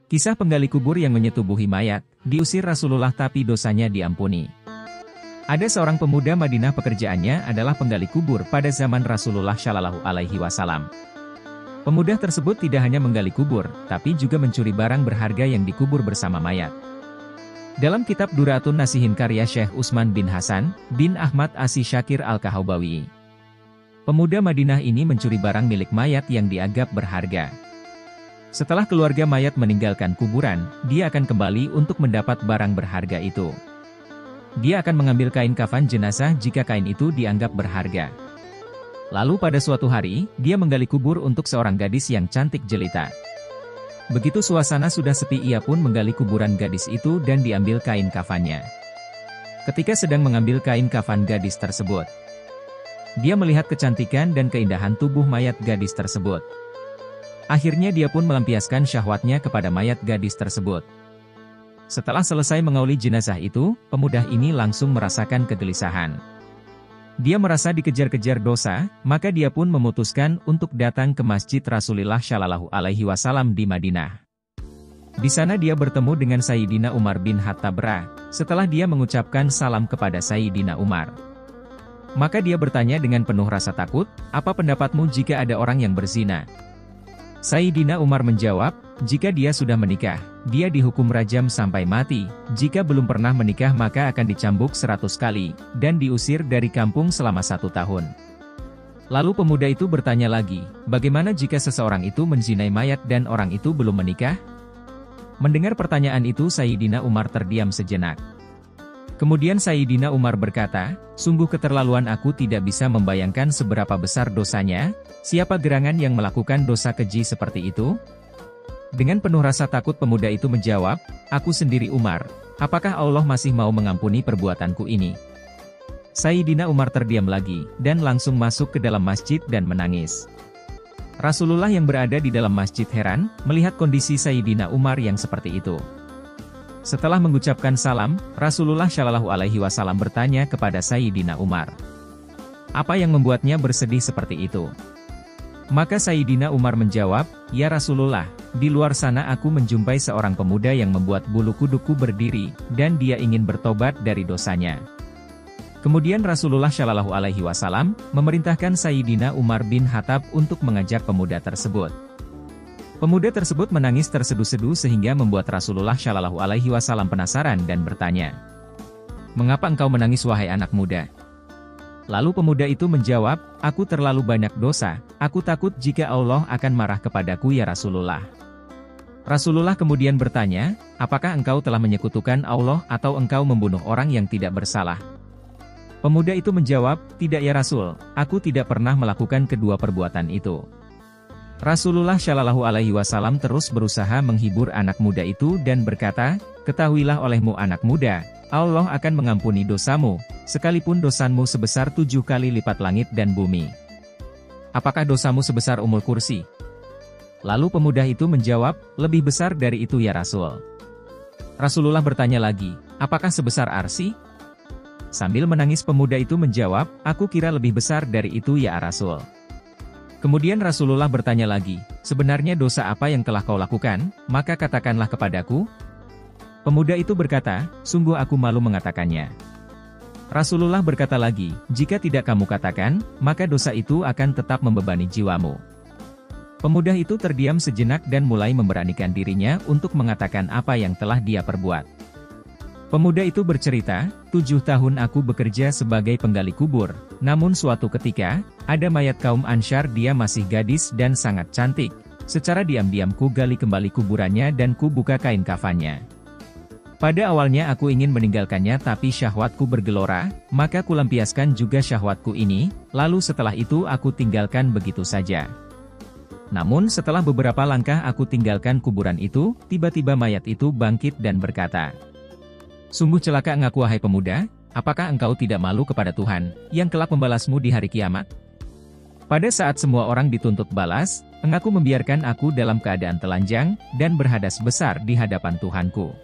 Kisah penggali kubur yang menyetubuhi mayat, diusir Rasulullah tapi dosanya diampuni. Ada seorang pemuda Madinah pekerjaannya adalah penggali kubur pada zaman Rasulullah Shallallahu Alaihi Wasallam. Pemuda tersebut tidak hanya menggali kubur, tapi juga mencuri barang berharga yang dikubur bersama mayat. Dalam kitab Duratun Nasihin karya Syekh Utsman bin Hasan, bin Ahmad Asy-Syakir Al-Kahbawi, pemuda Madinah ini mencuri barang milik mayat yang dianggap berharga. Setelah keluarga mayat meninggalkan kuburan, dia akan kembali untuk mendapat barang berharga itu. Dia akan mengambil kain kafan jenazah jika kain itu dianggap berharga. Lalu pada suatu hari, dia menggali kubur untuk seorang gadis yang cantik jelita. Begitu suasana sudah sepi, ia pun menggali kuburan gadis itu dan diambil kain kafannya. Ketika sedang mengambil kain kafan gadis tersebut, dia melihat kecantikan dan keindahan tubuh mayat gadis tersebut. Akhirnya dia pun melampiaskan syahwatnya kepada mayat gadis tersebut. Setelah selesai mengauli jenazah itu, pemuda ini langsung merasakan kegelisahan. Dia merasa dikejar-kejar dosa, maka dia pun memutuskan untuk datang ke Masjid Rasulullah Shallallahu Alaihi Wasallam di Madinah. Di sana dia bertemu dengan Sayyidina Umar bin Khattab. Setelah dia mengucapkan salam kepada Sayyidina Umar, maka dia bertanya dengan penuh rasa takut, "Apa pendapatmu jika ada orang yang berzina?" Sayyidina Umar menjawab, "Jika dia sudah menikah, dia dihukum rajam sampai mati. Jika belum pernah menikah maka akan dicambuk 100 kali, dan diusir dari kampung selama 1 tahun. Lalu pemuda itu bertanya lagi, "Bagaimana jika seseorang itu menzinai mayat dan orang itu belum menikah?" Mendengar pertanyaan itu Sayyidina Umar terdiam sejenak. Kemudian Sayyidina Umar berkata, "Sungguh keterlaluan, aku tidak bisa membayangkan seberapa besar dosanya. Siapa gerangan yang melakukan dosa keji seperti itu?" Dengan penuh rasa takut pemuda itu menjawab, "Aku sendiri Umar. Apakah Allah masih mau mengampuni perbuatanku ini?" Sayyidina Umar terdiam lagi, dan langsung masuk ke dalam masjid dan menangis. Rasulullah yang berada di dalam masjid heran, melihat kondisi Sayyidina Umar yang seperti itu. Setelah mengucapkan salam, Rasulullah Shallallahu Alaihi Wasallam bertanya kepada Sayyidina Umar, "Apa yang membuatnya bersedih seperti itu?" Maka Sayyidina Umar menjawab, "Ya Rasulullah, di luar sana aku menjumpai seorang pemuda yang membuat bulu kuduku berdiri, dan dia ingin bertobat dari dosanya." Kemudian Rasulullah Shallallahu Alaihi Wasallam memerintahkan Sayyidina Umar bin Khattab untuk mengajak pemuda tersebut. Pemuda tersebut menangis terseduh-seduh sehingga membuat Rasulullah Shallallahu Alaihi Wasallam penasaran dan bertanya, "Mengapa engkau menangis wahai anak muda?" Lalu pemuda itu menjawab, "Aku terlalu banyak dosa, aku takut jika Allah akan marah kepadaku ya Rasulullah." Rasulullah kemudian bertanya, "Apakah engkau telah menyekutukan Allah atau engkau membunuh orang yang tidak bersalah?" Pemuda itu menjawab, "Tidak ya Rasul, aku tidak pernah melakukan kedua perbuatan itu." Rasulullah Shallallahu Alaihi Wasallam terus berusaha menghibur anak muda itu dan berkata, "Ketahuilah olehmu anak muda, Allah akan mengampuni dosamu, sekalipun dosanmu sebesar 7 kali lipat langit dan bumi. Apakah dosamu sebesar Ummul Kursi?" Lalu pemuda itu menjawab, "Lebih besar dari itu ya Rasul." Rasulullah bertanya lagi, "Apakah sebesar Arsy?" Sambil menangis pemuda itu menjawab, "Aku kira lebih besar dari itu ya Rasul." Kemudian Rasulullah bertanya lagi, "Sebenarnya dosa apa yang telah kau lakukan? Maka katakanlah kepadaku." Pemuda itu berkata, "Sungguh aku malu mengatakannya." Rasulullah berkata lagi, "Jika tidak kamu katakan, maka dosa itu akan tetap membebani jiwamu." Pemuda itu terdiam sejenak dan mulai memberanikan dirinya untuk mengatakan apa yang telah dia perbuat. Pemuda itu bercerita, 7 tahun aku bekerja sebagai penggali kubur, namun suatu ketika, ada mayat kaum Ansyar, dia masih gadis dan sangat cantik. Secara diam-diam ku gali kembali kuburannya dan ku buka kain kafannya. Pada awalnya aku ingin meninggalkannya tapi syahwatku bergelora, maka ku lampiaskan juga syahwatku ini, lalu setelah itu aku tinggalkan begitu saja. Namun setelah beberapa langkah aku tinggalkan kuburan itu, tiba-tiba mayat itu bangkit dan berkata, 'Sungguh celaka engkau wahai pemuda, apakah engkau tidak malu kepada Tuhan, yang kelak membalasmu di hari kiamat? Pada saat semua orang dituntut balas, engkau membiarkan aku dalam keadaan telanjang, dan berhadas besar di hadapan Tuhanku.'"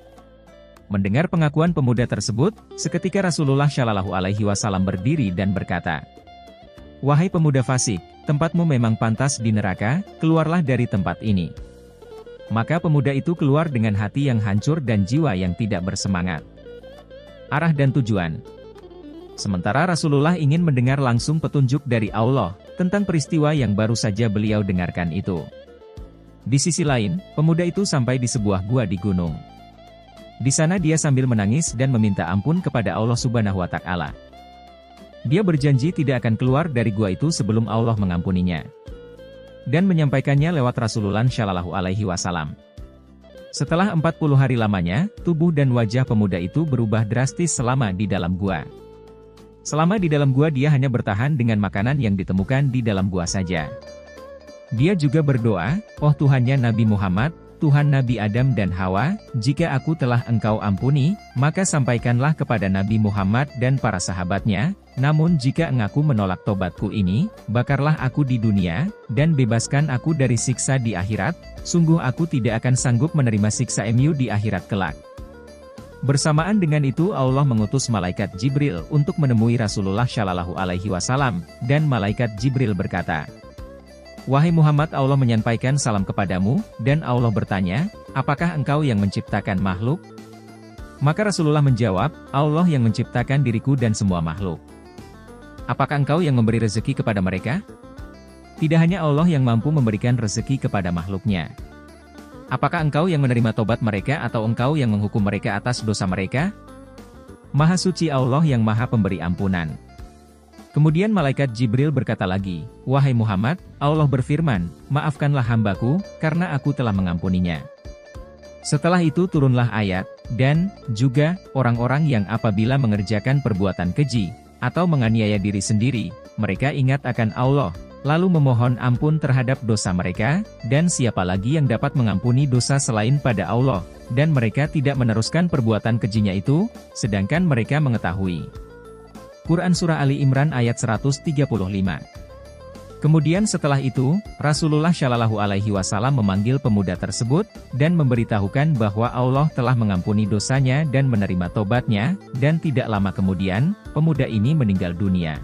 Mendengar pengakuan pemuda tersebut, seketika Rasulullah Shallallahu Alaihi Wasallam berdiri dan berkata, "Wahai pemuda fasik, tempatmu memang pantas di neraka, keluarlah dari tempat ini." Maka pemuda itu keluar dengan hati yang hancur dan jiwa yang tidak bersemangat. Arah dan tujuan. Sementara Rasulullah ingin mendengar langsung petunjuk dari Allah tentang peristiwa yang baru saja beliau dengarkan itu. Di sisi lain, pemuda itu sampai di sebuah gua di gunung. Di sana dia sambil menangis dan meminta ampun kepada Allah Subhanahu wa Ta'ala. Dia berjanji tidak akan keluar dari gua itu sebelum Allah mengampuninya. Dan menyampaikannya lewat Rasulullah Shallallahu Alaihi Wasallam. Setelah 40 hari lamanya, tubuh dan wajah pemuda itu berubah drastis selama di dalam gua. Selama di dalam gua dia hanya bertahan dengan makanan yang ditemukan di dalam gua saja. Dia juga berdoa, "Oh Tuhannya Nabi Muhammad, Tuhan Nabi Adam dan Hawa, jika aku telah Engkau ampuni, maka sampaikanlah kepada Nabi Muhammad dan para sahabatnya, namun jika Engkau menolak tobatku ini, bakarlah aku di dunia, dan bebaskan aku dari siksa di akhirat, sungguh aku tidak akan sanggup menerima siksa di akhirat kelak." Bersamaan dengan itu Allah mengutus malaikat Jibril untuk menemui Rasulullah Shallallahu Alaihi Wasallam, dan malaikat Jibril berkata, "Wahai Muhammad, Allah menyampaikan salam kepadamu," dan Allah bertanya, "Apakah engkau yang menciptakan makhluk?" Maka Rasulullah menjawab, "Allah yang menciptakan diriku dan semua makhluk." "Apakah engkau yang memberi rezeki kepada mereka?" Tidak hanya Allah yang mampu memberikan rezeki kepada makhluknya. Apakah engkau yang menerima tobat mereka atau engkau yang menghukum mereka atas dosa mereka? Maha suci Allah yang maha pemberi ampunan. Kemudian malaikat Jibril berkata lagi, "Wahai Muhammad, Allah berfirman, maafkanlah hambaku, karena aku telah mengampuninya." Setelah itu turunlah ayat, dan juga orang-orang yang apabila mengerjakan perbuatan keji, atau menganiaya diri sendiri, mereka ingat akan Allah, lalu memohon ampun terhadap dosa mereka, dan siapa lagi yang dapat mengampuni dosa selain pada Allah, dan mereka tidak meneruskan perbuatan kejinya itu, sedangkan mereka mengetahui. Quran Surah Ali Imran ayat 135. Kemudian setelah itu, Rasulullah Shallallahu Alaihi Wasallam memanggil pemuda tersebut, dan memberitahukan bahwa Allah telah mengampuni dosanya dan menerima tobatnya, dan tidak lama kemudian, pemuda ini meninggal dunia.